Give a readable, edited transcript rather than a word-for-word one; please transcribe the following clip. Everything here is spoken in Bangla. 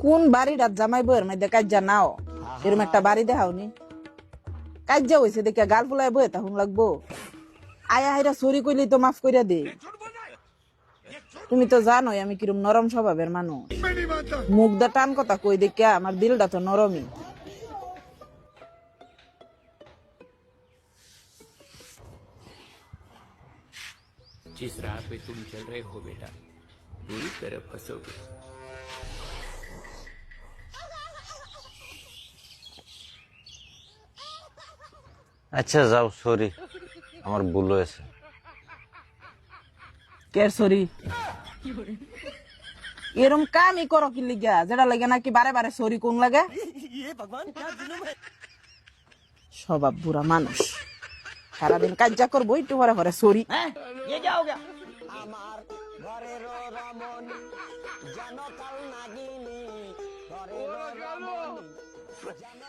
কোন বাড়িটা জামাই বইয়ের মধ্যে কাজ্জা নাও এরকম একটা বাড়ি দেখাওনি কাজ্জা হয়েছে দেখে গাল ফুলাই বয়ে তখন লাগবো আয়া হাইরা সরি কইলি তো মাফ কইরা দে তুমি তো জানোই আমি কিরম নরম স্বভাবের মানুষ মুখ দা টান কথা কই দেখে আমার দিলটা তো নরমই जिस राह पे तुम चल रहे हो बेटा बुरी तरह फंसोगे। আচ্ছা যাও, সরি, আমার ভুল হয়েছে। কের সরি এরম কামই করো কি লিগা যেটা লাগে নাকি বারে বারে সরি কোন লাগে স্বভাব বুড়া মানুষ সারাদিন কাজ্জা করবো একটু পরে পরে সরি আমার ঘরের রমণী যেন কাল নাগিনী ঘরের রমণী যেন